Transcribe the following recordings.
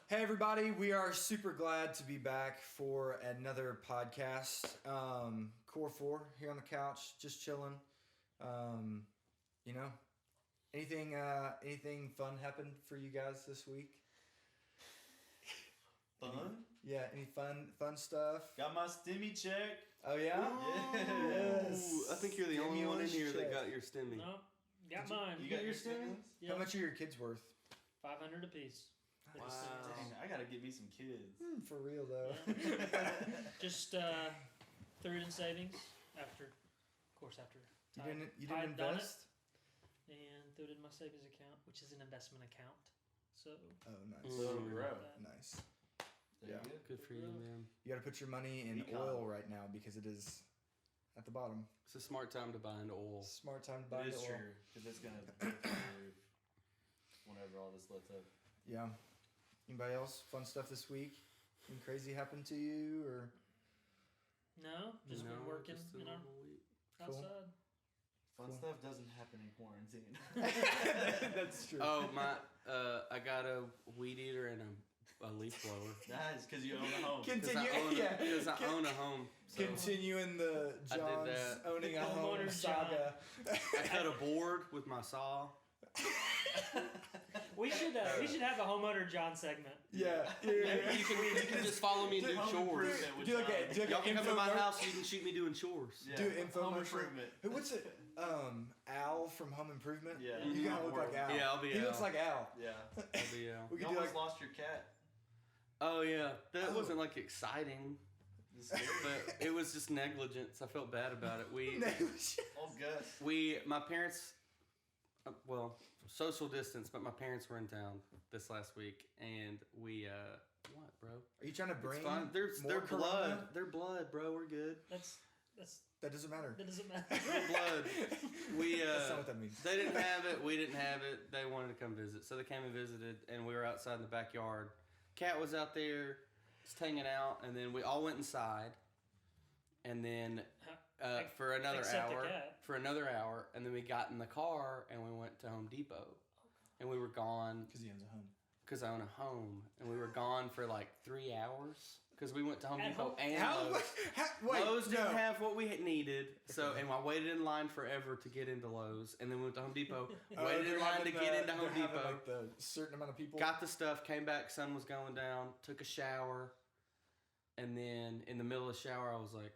Hey everybody, we are super glad to be back for another podcast. Core 4 here on the couch, just chilling. Anything fun happened for you guys this week? Fun? Yeah, any fun stuff? Got my stimmy check. Oh yeah? Yes. I think you're the only one in here that got your stimmy. No, got mine. You got your stimmy? Yep. How much are your kids worth? $500 apiece. Wow. Dang, I gotta get me some kids. For real though. Just threw it in savings after You Ty didn't had done invest? it, and threw it in my savings account, which is an investment account. So Oh nice. Little Mm. grow. Nice. There Yeah. you go. Good for you, man. You gotta put your money in Econ. oil right now because it is at the bottom. It's a smart time to buy into oil. Smart time to buy It the is oil. true, because it's gonna go through the roof whenever all this lets up. Yeah. Anybody else? Fun stuff this week? Anything crazy happened to you or? no, just been working, just a normal week. Cool. outside. Fun Cool. stuff doesn't happen in quarantine. That's true. Oh my! I got a weed eater and a leaf blower. Nice, because you own a home. Because I own a home. So Continuing the I did John's that. owning a home Homeowner saga. I cut a board with my saw. We should have a homeowner John segment. Yeah. You can just follow me and do Home chores. improvement with Do like John. a, do like Y'all an can come to my infomer- house. You can shoot me doing chores. Yeah. Do an Home infomercial. improvement. Hey, what's it? Al from Home Improvement. Yeah. You kind of look like Al. Yeah, I'll be He Al. looks like Al. Yeah. I'll be, We You could do almost like. lost your cat. Oh yeah, that Oh. wasn't like exciting, This is scary. but it was just negligence. I felt bad about it. Old Gus. My parents, social distance, but my parents were in town this last week, and what, bro? Are you trying to It's bring fine. They're more blood. Corona? They're blood, bro. We're good. That's That doesn't matter. that doesn't matter. We're blood. That's not what that means. They didn't have it. We didn't have it. They wanted to come visit, so they came and visited, and we were outside in the backyard. Cat was out there, just hanging out, and then we all went inside, and then for another Except the hour, cat. and then we got in the car and we went to Home Depot, and we were gone Because he owns a home. because I own a home, and we were gone for like 3 hours because we went to Home At Depot home? and Lowe's. Wait, Lowe's didn't no. have what we had needed, so and I waited in line forever to get into Lowe's, and then we went to Home Depot, Oh, waited they're in line to having get into they're Home having, Depot, like the certain amount of people. got the stuff, came back, sun was going down, took a shower, and then in the middle of the shower I was like,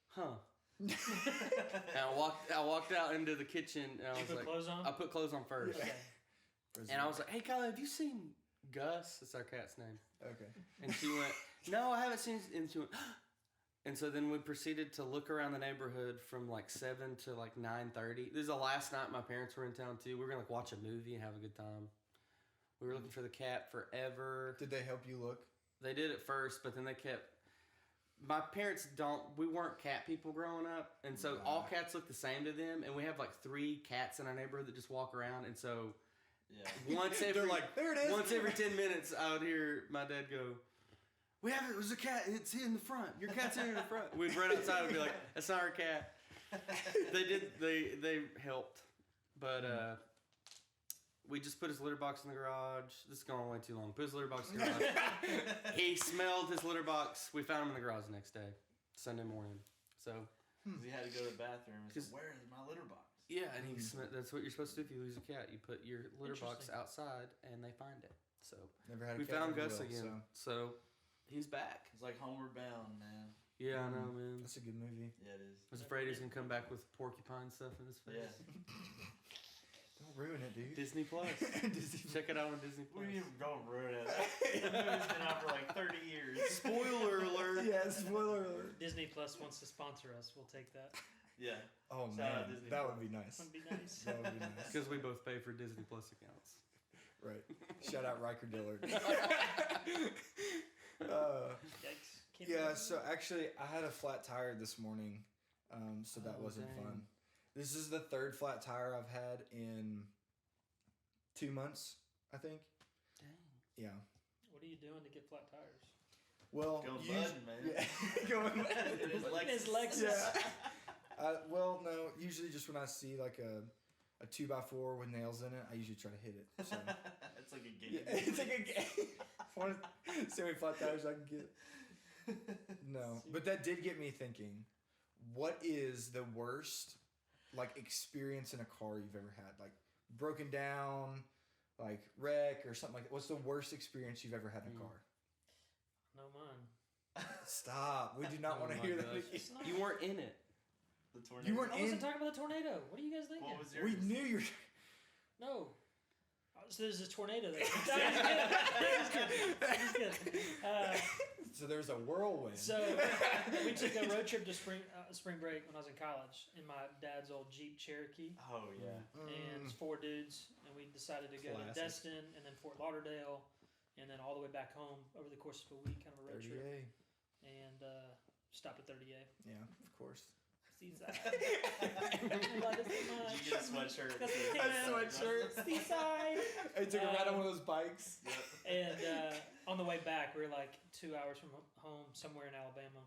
huh. And I walked out into the kitchen, and I Did you was put like, clothes on? I put clothes on first, Okay. and I was like, hey Kyla, have you seen Gus? That's our cat's name. Okay. And she went, no, I haven't seen. And she went, and so then we proceeded to look around the neighborhood from like 7 to like 9:30. This is the last night my parents were in town too. We were gonna like watch a movie and have a good time. We were looking for the cat forever. Did they help you look? They did at first, but then they kept. My parents we weren't cat people growing up, and so all cats look the same to them. And we have like 3 cats in our neighborhood that just walk around, and so. Yeah. Once every, They're like, there it is. Once every 10 minutes, I would hear my dad go, there's a cat, it's in the front. Your cat's in the front. We'd run outside and be like, that's not our cat. They helped. But we just put his litter box in the garage. This is going way too long. Put his litter box in the garage. He smelled his litter box. We found him in the garage the next day, Sunday morning. So, Because he had to go to the bathroom and said, where is my litter box? yeah, and that's what you're supposed to do if you lose a cat. You put your litter box Interesting. outside and they find it. So Never had a we cat, found never Gus will, again. So he's back. It's like Homeward Bound, man. Yeah, I know, man. That's a good movie. Yeah, it is. I was afraid he was gonna come back with porcupine stuff in his Yeah. face. Don't ruin it, dude. Disney Plus. Disney. Check it out on Disney We Plus. even don't ruin it. The movie's been out for like 30 years. Spoiler alert. Yeah, spoiler alert. Disney Plus wants to sponsor us. We'll take that. Yeah. Oh Shout out man, Disney that Plus. would be nice. That'd be nice. That would be nice. Because we both pay for Disney Plus accounts. Right. Shout out Riker Dillard. Yikes. Can't Yeah, believe so actually, I had a flat tire this morning, so that Oh, wasn't dang. fun. This is the 3rd flat tire I've had in 2 months, I think. Dang. Yeah. What are you doing to get flat tires? Well, Going you- budding, man. Yeah, going It is Look at his Lexus. Lexus. Yeah. Well, no. Usually, just when I see like a 2x4 with nails in it, I usually try to hit it. So It's like a game. yeah, it's like a game. want semi flat tires I can get. No, but that did get me thinking. What is the worst, like, experience in a car you've ever had? Like, broken down, like, wreck or something like that. What's the worst experience you've ever had in a car? No, mine. Stop. We do not Oh want to my hear gosh. that. It's not. You weren't in it. The tornado. You weren't I in. wasn't talking about the tornado. What are you guys thinking? What was yours? We knew you were. No. So there's a tornado there. Just kidding. So there's a whirlwind. So we took a road trip to spring break when I was in college in my dad's old Jeep Cherokee. Oh yeah. And it's 4 dudes, and we decided to go to Classic. Destin and then Fort Lauderdale, and then all the way back home over the course of a week, kind of a road trip, 30A. and stopped at 30A. Yeah, of course. Seaside. Did you get a sweatshirt? That's A what came out. sweatshirt. Seaside. I took a ride on one of those bikes. Yep. And on the way back, we were like 2 hours from home, somewhere in Alabama.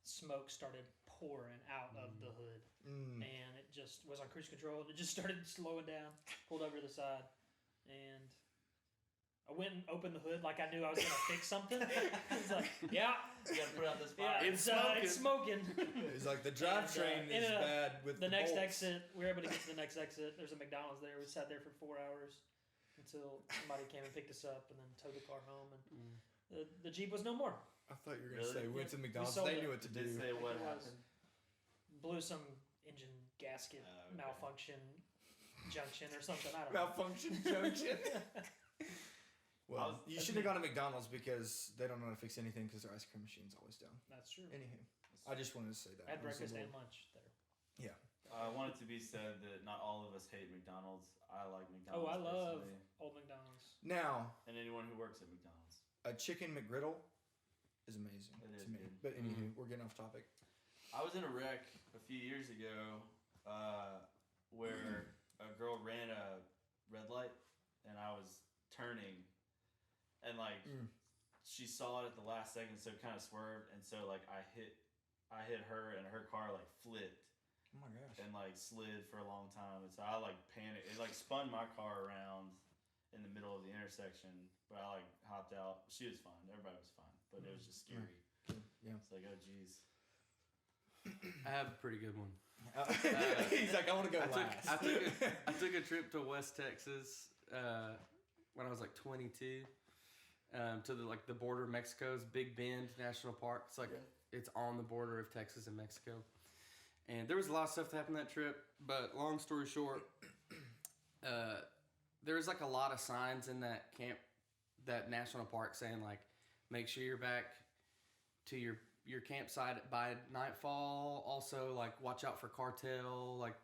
Smoke started pouring out of the hood, and it just was on cruise control. It just started slowing down. Pulled over to the side, and I went and opened the hood like I knew I was gonna fix something. It's like, yeah, You gotta put out this yeah, fire. it's smoking. It's like the drivetrain is ended up bad with The next bolts. exit, we were able to get to the next exit. There's a McDonald's there. We sat there for 4 hours until somebody came and picked us up, and then towed the car home. And the Jeep was no more. I thought you were gonna Really? say we went to McDonald's. sold They it. knew what to Did do. say what It was. happened? Blew some engine gasket Okay. malfunction junction or something. I don't Malfunction junction. Well, was- you should have gone to McDonald's because they don't know how to fix anything because their ice cream machine's always down. know. That's true. Anywho, I just wanted to say that. I had It was a breakfast and little- lunch there. I want it to be said that not all of us hate McDonald's. I like McDonald's. Oh, I love personally. Old McDonald's. Now, And anyone who works at McDonald's. a chicken McGriddle is amazing It to is me. good. But anywho, we're getting off topic. I was in a wreck a few years ago where a girl ran a red light and I was turning and like she saw it at the last second, so it kind of swerved, and so like I hit her and her car like flipped Oh my gosh. and like slid for a long time, and so I like panicked. It like spun my car around in the middle of the intersection, but I like hopped out. She was fine. Everybody was fine, but it was just scary. Yeah. It's like, oh geez. I have a pretty good one. He's like, I want to go I last. took a trip to West Texas when I was like 22 to the border of Mexico's Big Bend National Park. It's like it's on the border of Texas and Mexico. And there was a lot of stuff that happened that trip, but long story short, there was like a lot of signs in that national park saying like, make sure you're back to your campsite by nightfall. Also, like, watch out for cartel. Like,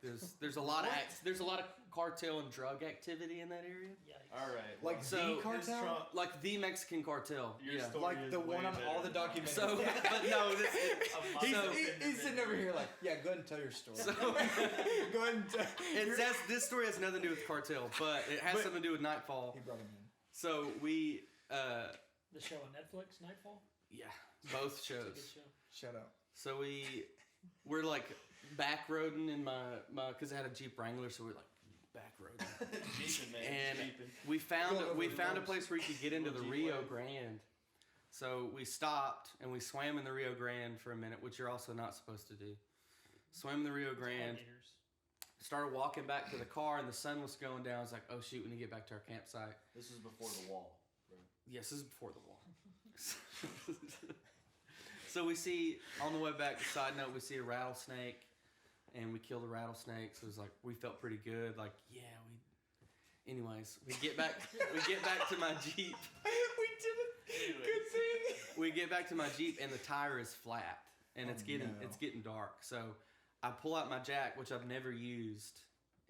there's a lot of there's a lot of cartel and drug activity in that area. Yikes. All right. Like So, the his cartel? Trump- Like the Mexican cartel. Your Yeah. story Like is the way one on better all the than mine. documentaries. So, but no, He's, So- he's sitting over here like, yeah, go ahead and tell your story. So- go ahead and tell. this story has nothing to do with cartel, but it has something to do with nightfall. He brought him in. So we, The show on Netflix, Nightfall. yeah, both It's a good shows. show. Shout out. So we're like back roading in my because I had a Jeep Wrangler, so we're like back roading. Jeeping, man. And Jeeping. we found Going over we the found a roads. place where you could get into the Little Rio Jeep Grande. So we stopped and we swam in the Rio Grande for a minute, which you're also not supposed to do. Swam in the Rio Grande. Alligators. Started walking back to the car, and the sun was going down. I was like, "Oh shoot, we need to get back to our campsite." This was before the wall. Right? Yes, this is before the wall. So we see on the way back. Side note: we see a rattlesnake, and we killed a rattlesnake. So it was like we felt pretty good. Like, yeah, we. Anyways, we get back. We get back to my Jeep. We did it. Good thing. We get back to my Jeep, and the tire is flat, and Oh, it's getting dark. So I pull out my jack, which I've never used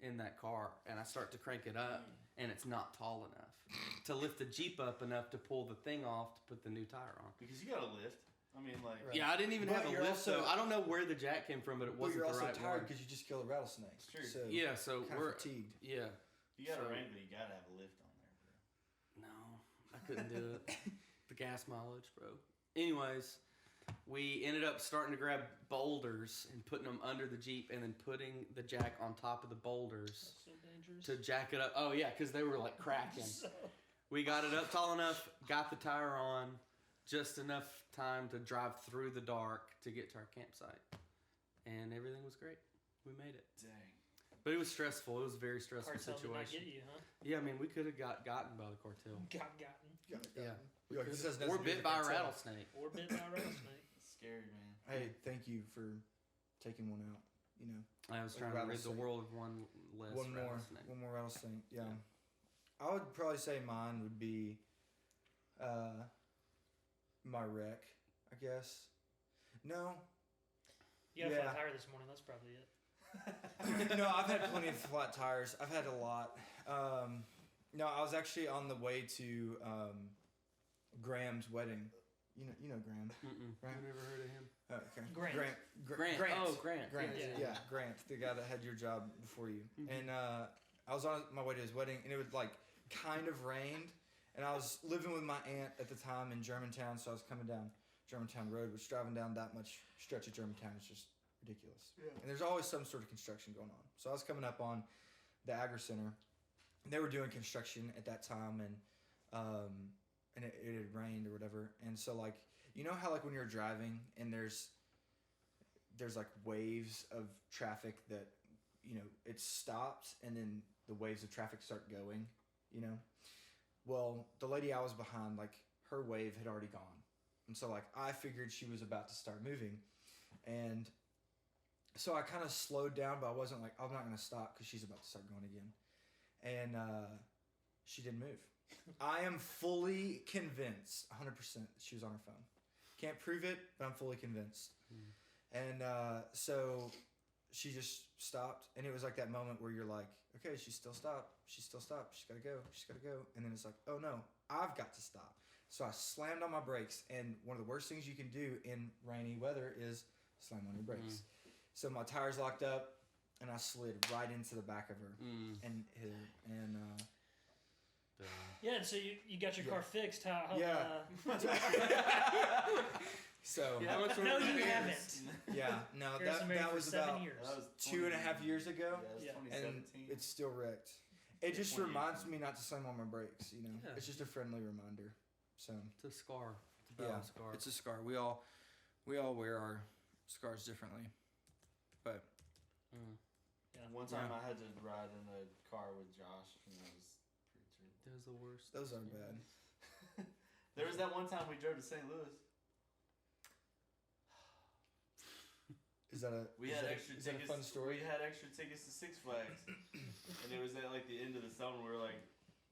in that car, and I start to crank it up, and it's not tall enough to lift the Jeep up enough to pull the thing off to put the new tire on. Because you got a lift. I mean, like. Right. Yeah, I didn't even But have a you're lift, also- so I don't know where the jack came from, but it But wasn't you're the also right tired one. because you just killed a rattlesnake. It's true. So Yeah, so kind we're of fatigued. yeah. You got So- a Wrangler, you gotta have a lift on there, bro. No, I couldn't do it. The gas mileage, bro. Anyways, we ended up starting to grab boulders and putting them under the Jeep, and then putting the jack on top of the boulders That's so dangerous. to jack it up. Oh yeah, because they were like cracking. So, We got it up tall enough, got the tire on, just enough time to drive through the dark to get to our campsite. And everything was great. We made it. Dang. But it was stressful. It was a very stressful Cartel did not situation. get you, huh? Yeah, I mean, we could have gotten by the cartel. Gotten. Yeah. You're like, this has Or nothing to do bit with by a cartel. rattlesnake. Or bit by a rattlesnake. Scary, man. Hey, thank you for taking one out. You know, I was A trying to rid the rattlesnake. world of one less rattlesnake. one more rattlesnake. Yeah. I would probably say mine would be my wreck, I guess. No. You had a Yeah. flat tire this morning. That's probably it. No, I've had plenty of flat tires. I've had a lot. No, I was actually on the way to Graham's wedding. You know Graham. Mm-mm. Right. I've never heard of him. Okay. Grant. Grant. Grant. Oh, Grant. Grant. Yeah. Yeah, Grant, the guy that had your job before you. Mhm. And I was on my way to his wedding, and it was like kind of rained. And I was living with my aunt at the time in Germantown, so I was coming down Germantown Road, which driving down that much stretch of Germantown is just ridiculous. Yeah. And there's always some sort of construction going on. So I was coming up on the Agri Center. And they were doing construction at that time, and it had rained or whatever. And so like, you know how like when you're driving and there's like waves of traffic that, you know, it stops and then the waves of traffic start going, you know? Well, the lady I was behind, like her wave had already gone. And so like I figured she was about to start moving. And so I kind of slowed down, but I wasn't like, I'm not going to stop because she's about to start going again. And she didn't move. I am fully convinced, 100%, that she was on her phone. Can't prove it, but I'm fully convinced. And so she just stopped, and it was like that moment where you're like, okay, she's still stopped. She's still stopped. She's got to go. She's got to go. And then it's like, oh no, I've got to stop. So I slammed on my brakes, and one of the worst things you can do in rainy weather is slam on your brakes. So my tires locked up, and I slid right into the back of her and hit her. And Yeah, and so you got your car fixed. How Yeah. so Yeah. no, you haven't. yeah, no, Harrison married that for was 7 about years. That was 2.5 years ago, Yeah, Yeah. that was and 2017. it's still wrecked. It just 2018. reminds me not to slam on my brakes. You know, Yeah. it's just a friendly reminder. So It's a scar. It's a yeah, battle scar. it's a scar. We all wear our scars differently, but One time I had to ride in a car with Josh, and that was pretty true. That was the worst. those are bad. There was that one time we drove to St. Louis. Is that a We is had that extra is that tickets. a fun story? We had extra tickets to Six Flags, and it was at like the end of the summer. We were like,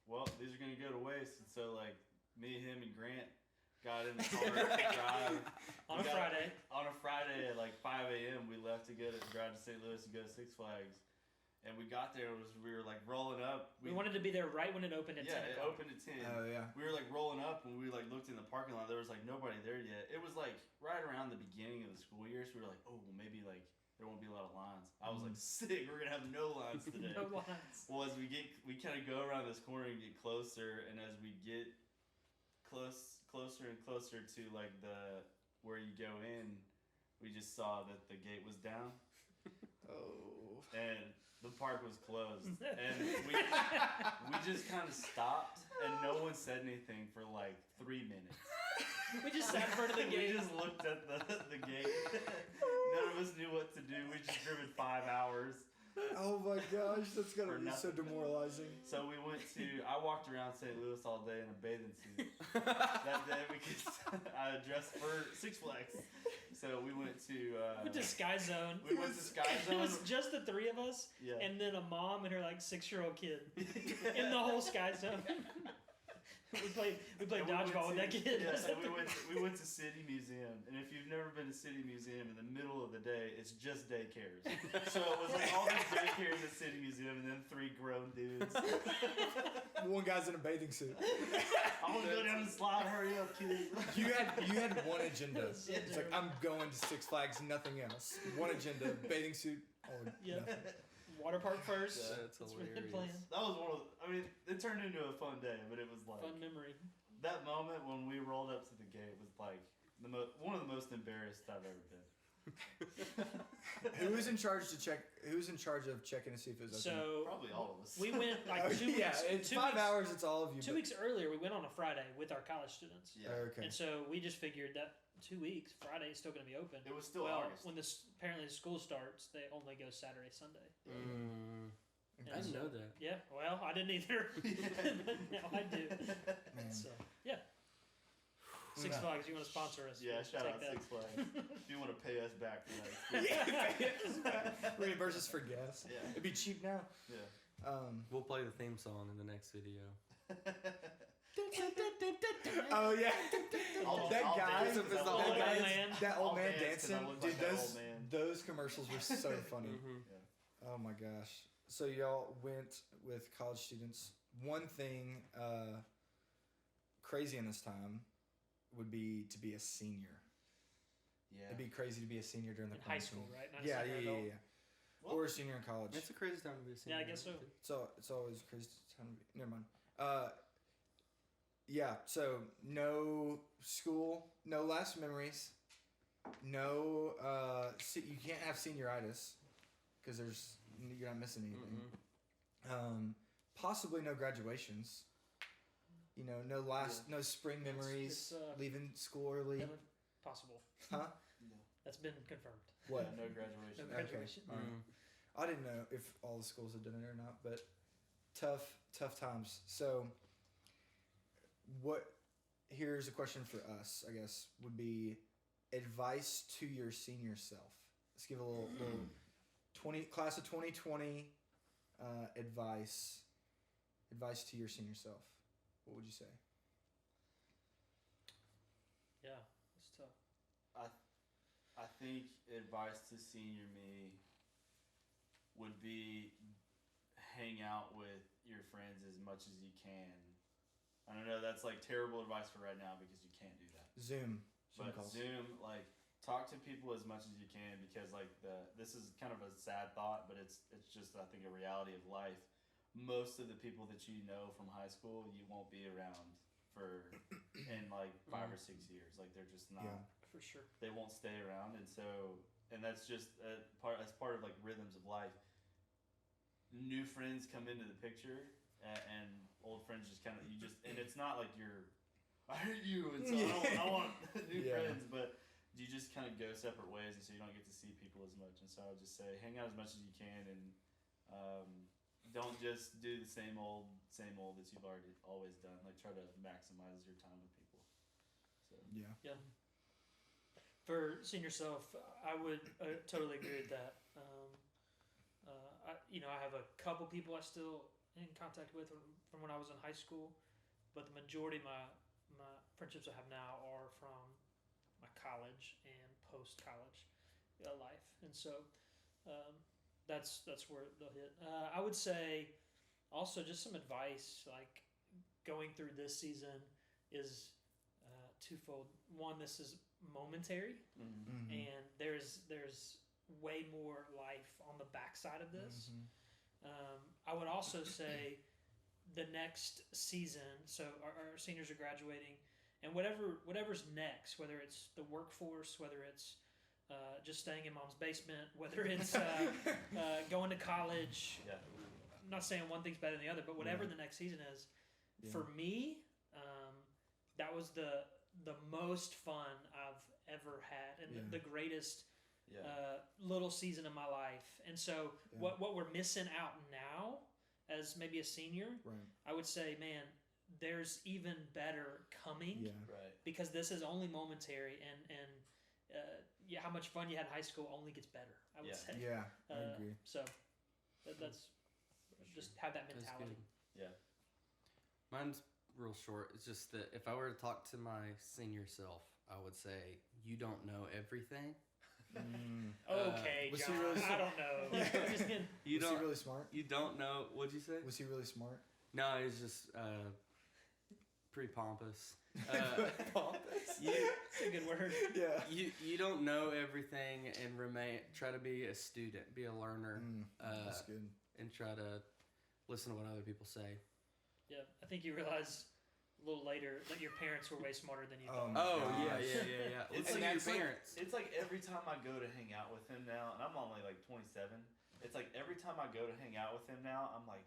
"Well, these are gonna go to waste." And so like me, him, and Grant got in the car to drive On a Friday. On a Friday at like 5 a.m. we left to drive to St. Louis and go to Six Flags, and we got there. We were like rolling up. We wanted to be there right when it opened at 10 it o'clock. opened at 10. Oh yeah. We were like rolling up and we like looked in the parking lot. There was like nobody there yet. It was like right around the beginning of the school year, so we were like, oh, well, maybe like there won't be a lot of lines. I was like, sick. We're gonna have no lines today. No lines. Well, as we kind of go around this corner and get closer, and as we get closer and closer to like where you go in, we just saw that the gate was down. Oh. And the park was closed, and we just kind of stopped, and no one said anything for like 3 minutes. We just sat in front of the gate. We just looked at the gate. None of us knew what to do. We just driven 5 hours. Oh my gosh, that's gotta For be so nothing. demoralizing. So I walked around St. Louis all day in a bathing suit that day because I dressed for Six Flags. So we went to Sky Zone. we went to Sky It Zone. was just the three of us, Yeah. and then a mom and her like 6-year-old kid in the whole Sky Zone. we played And we dodgeball with went that kid. Yeah, and we went to City Museum, and if you've never been to City Museum, in the middle of the day, it's just daycares. So it was like all these daycares at City Museum, and then 3 grown dudes. One guy's in a bathing suit. I want to go down the slide. Hurry up, kid. You had one agenda. Yeah, It's like I'm going to Six Flags, nothing else. One agenda, bathing suit, or Yeah. nothing. Water park first. That's That's what they hilarious. plan. That was one of. I mean, it turned into a fun day, but it was like Fun memory. that moment when we rolled up to the gate was like one of the most embarrassed I've ever been. Who was in charge to check? Who's in charge of checking to see if it was open? So Probably all of us. we went like Oh, 2 yeah, weeks. it's 2 5 weeks, hours. It's all of you. 2 weeks earlier, we went on a Friday with our college students, Yeah. Okay. and so we just figured that 2 weeks, Friday is still going to be open. It was still well, August. when apparently the school starts, they only go Saturday, Sunday. Mm, And I didn't so- know that. Yeah, well, I didn't either, but now I do. Man. So yeah, Six No. Flags, you want to sponsor us? Yeah, we'll shout take out that. Six Flags. If you want to pay us back for that. Reimburse us for gas. Yeah. It'd be cheap now. Yeah. We'll play the theme song in the next video. Oh yeah. That guy, dance 'cause that I look old guy, man. that I'll old man dance 'cause I dancing, look dude. like that Those old man. those commercials were so funny. Mm-hmm. Oh my gosh. So y'all went with college students. One thing crazy in this time would be to be a senior. Yeah. It'd be crazy to be a senior during the In high quarantine. school, right? Not a Yeah, senior yeah, adult. yeah. What? Or a senior in college. It's a crazy time to be a senior. Yeah, I guess so. So it's always a crazy time to be. Never mind. Yeah. So no school, no last memories, no. You can't have senioritis because you're not missing anything. Mm-mm. Possibly no graduations. You know, no spring memories, it's, leaving school early. Never possible. Huh? No. That's been confirmed. What? Yeah, no graduation. No graduation. All right. Mm. I didn't know if all the schools had done it or not, but tough times. So, here's a question for us, I guess, would be advice to your senior self. Let's give a little class of 2020 advice to your senior self. What would you say? Yeah, it's tough. I think advice to senior me would be hang out with your friends as much as you can. I don't know, that's like terrible advice for right now because you can't do that. Zoom But calls. Zoom, like, talk to people as much as you can because, like, this is kind of a sad thought, but it's just, I think, a reality of life. Most of the people that you know from high school, you won't be around in like 5 or 6 years. Like, they're just not. Yeah. For sure. They won't stay around, and that's just part of like rhythms of life. New friends come into the picture, and old friends just kind of and it's not like I hate you, and so I want new Yeah. friends, but you just kind of go separate ways, and so you don't get to see people as much. And so I would just say, hang out as much as you can, and don't just do the same old that you've always done. Like, try to maximize your time with people. So Yeah. Yeah. For senior self, I would totally agree with that. I have a couple people I still in contact with from when I was in high school, but the majority of my friendships I have now are from my college and post college life, and so that's where they'll hit. I would say also just some advice, like going through this season is twofold. One, this is momentary, Mhm. and there's way more life on the backside of this. Mhm. I would also say the next season, so our seniors are graduating, and whatever's next, whether it's the workforce, whether it's just staying in mom's basement, whether it's going to college. yeah, I'm not saying one thing's better than the other, but whatever Yeah. the next season is, Yeah. for me, that was the most fun I've ever had, and Yeah. the greatest yeah, little season of my life. And so, Yeah. what we're missing out now, as maybe a senior, Right. I would say, man, there's even better coming Yeah. right. because this is only momentary, and how much fun you had in high school only gets better. I would Yeah. say. Yeah. I agree. So that's just have that That's mentality. good. Yeah. Mine's real short. It's just that if I were to talk to my senior self, I would say, you don't know everything. Okay, was he John. really I don't know. Just kidding. You Was don't. he really smart? You don't know. What'd you say? Was he really smart? No, he's just pretty pompous. Pompous. That's a good word. Yeah. You don't know everything and try to be a student, be a learner, That's good. and try to listen to what other people say. Yeah, I think you realize a little later that your parents were way smarter than you. Oh, thought. Oh yeah, Gosh. yeah. It's Listen like- to your it's like- parents. It's like every time I go to hang out with him now, and I'm only like 27. It's like every time I go to hang out with him now, I'm like,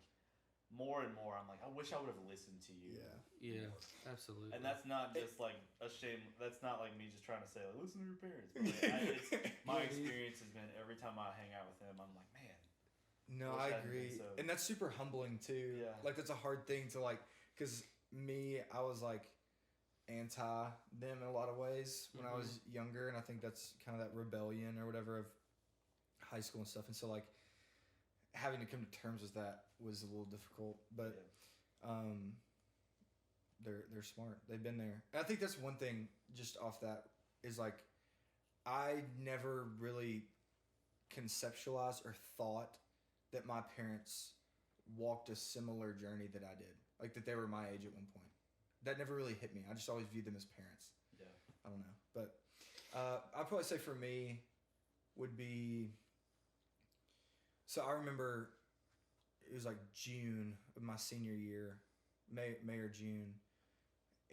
more and more, I'm like, I wish I would have listened to you. Yeah, absolutely. And that's not just like a shame. That's not like me just trying to say, like, listen to your parents. But like, it's, my experience has been every time I hang out with him, I'm like, man. No, Wish I that had been agree, so- and that's super humbling too. Yeah. Like that's a hard thing to like, cause me, I was like anti them in a lot of ways when I was younger, and I think that's kind of that rebellion or whatever of high school and stuff, and so like having to come to terms with that was a little difficult, but they're smart. They've been there, and I think that's one thing just off that is like I never really conceptualized or thought that my parents walked a similar journey that I did. Like that they were my age at one point. That never really hit me. I just always viewed them as parents. Yeah. I don't know. But I'd probably say for me would be, so I remember it was like June of my senior year, May or June.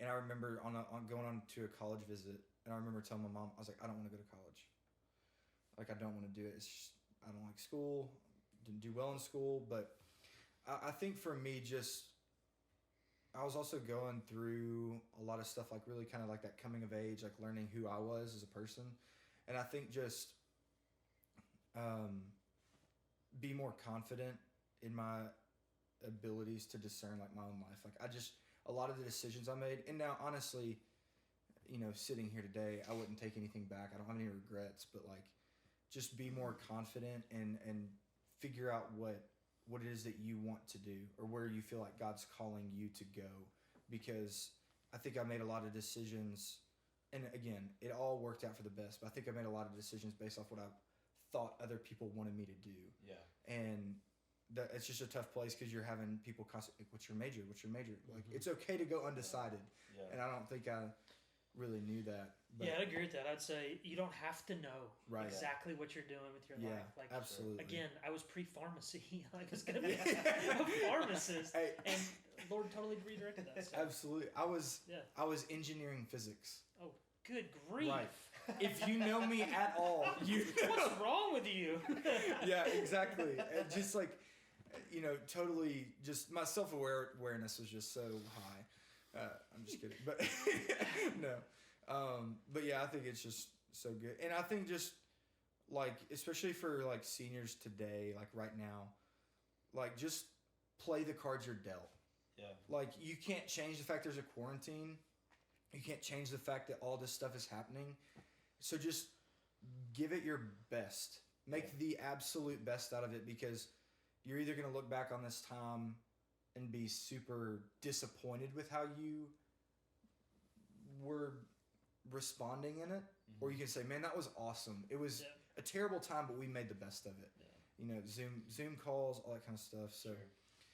And I remember on going on to a college visit, and I remember telling my mom, I was like, I don't want to go to college. Like, I don't want to do it. It's just, I don't like school. Didn't do well in school. But I think for me, just, I was also going through a lot of stuff, like really kind of like that coming of age, like learning who I was as a person. And I think just be more confident in my abilities to discern like my own life. Like a lot of the decisions I made, and now honestly, you know, sitting here today, I wouldn't take anything back. I don't have any regrets, but like just be more confident and figure out what it is that you want to do or where you feel like God's calling you to go. Because I think I made a lot of decisions, and again, it all worked out for the best, but I think I made a lot of decisions based off what I thought other people wanted me to do. Yeah. And it's just a tough place because you're having people constantly, what's your major? Like, it's okay to go undecided. Yeah. And I don't think I really knew that. But Yeah, I'd agree with that. I'd say you don't have to know Right. exactly what you're doing with your Yeah, life. Like, absolutely. again, I was pre-pharmacy. I was going to be a pharmacist. Hey. And Lord totally redirected that stuff. Absolutely. I was engineering physics. Oh, good grief. Right. If you know me at all, you know. What's wrong with you? Yeah, exactly. And just like, you know, totally just my self-awareness was just so high. I'm just kidding. But no. But yeah, I think it's just so good. And I think just like, especially for like seniors today, like right now, like just play the cards you're dealt. Yeah. Like you can't change the fact there's a quarantine. You can't change the fact that all this stuff is happening. So just give it your best. Make the absolute best out of it, because you're either going to look back on this time and be super disappointed with how you were responding in it, or you can say, man, that was awesome. It was a terrible time, but we made the best of it. Yeah. You know, Zoom calls, all that kind of stuff. So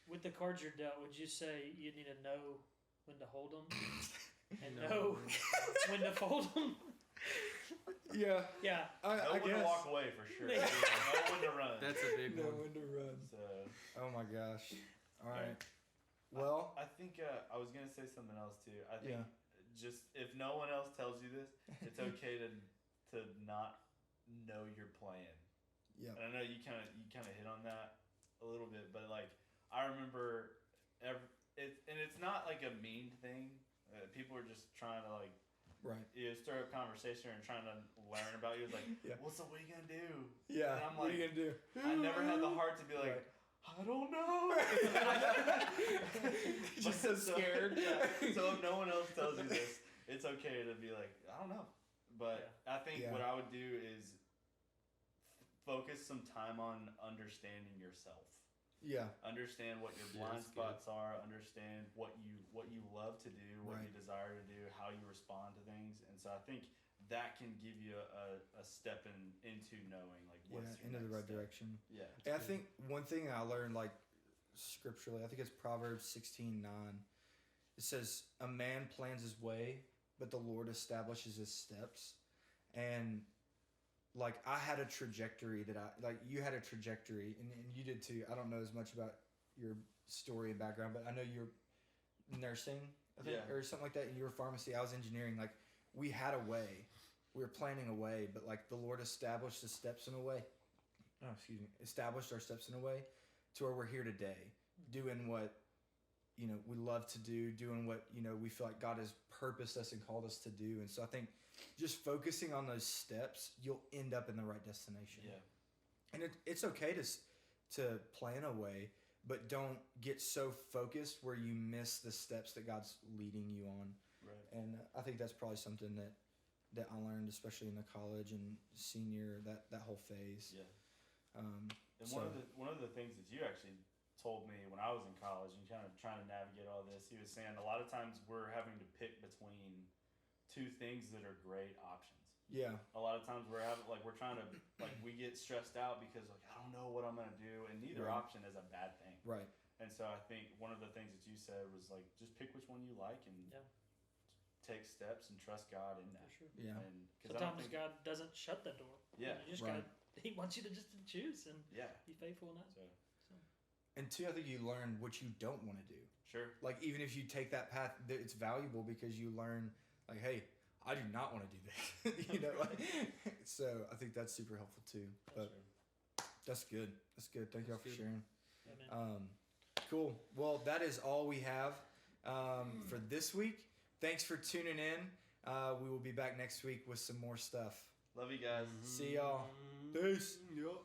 With the cards you're dealt, would you say you need to know when to hold them and know when to fold them? yeah, Yeah. I Know when guess. to walk away for sure. Yeah. Know when to run. That's a big Know one. when to run. So Oh my gosh. All right. Okay. Well, I think I was gonna say something else too. I think Yeah. just if no one else tells you this, it's okay to not know your plan. yeah. And I know you kind of hit on that a little bit, but like I remember it's not like a mean thing. People are just trying to like Right. stir up conversation and trying to learn about you. It's like, Yeah. what are you gonna do? Yeah. And I'm what are you like, gonna do? I never had the heart to be like, Right. I don't know. Just so scared. Yeah. So if no one else tells you this, it's okay to be like, I don't know. But I think Yeah. what I would do is focus some time on understanding yourself. Yeah. Understand what your Yeah, blind that's good. spots are. Understand what you love to do, what you Right. desire to do, how you respond to things. And so I think that can give you a step into knowing like what's your Into the next right step. direction. Yeah. And I think one thing I learned, like scripturally, I think it's Proverbs 16:9. It says, "A man plans his way, but the Lord establishes his steps." And like I had a trajectory you had a trajectory, and you did too. I don't know as much about your story and background, but I know you're nursing I think, or something like that. And you were pharmacy, I was engineering. Like, we had a way. We were planning a way, but like the Lord established the steps in a way. Established our steps in a way to where we're here today, doing what, you know, we love to do, doing what, you know, we feel like God has purposed us and called us to do. And so I think just focusing on those steps, you'll end up in the right destination. Yeah. And it's okay to plan a way, but don't get so focused where you miss the steps that God's leading you on. Right. And I think that's probably something that I learned, especially in the college and senior, that whole phase. Yeah. And one of the things that you actually told me when I was in college and kind of trying to navigate all this, he was saying a lot of times we're having to pick between two things that are great options. Yeah. A lot of times we're trying to, like, we get stressed out because, like, I don't know what I'm gonna do, and neither option is a bad thing. Right. And so I think one of the things that you said was, like, just pick which one you like and take steps and trust God in that. For sure. Yeah. And Sometimes God doesn't shut the door. Yeah. You just He wants you to just choose and be faithful in that. So. And two, I think you learn what you don't want to do. Sure. Like, even if you take that path, it's valuable because you learn, like, hey, I do not want to do this. You know, like, so I think that's super helpful too. But that's good. That's good. Thank y'all for sharing. Cool. Well, that is all we have for this week. Thanks for tuning in. We will be back next week with some more stuff. Love you guys. See y'all. Peace. Yup.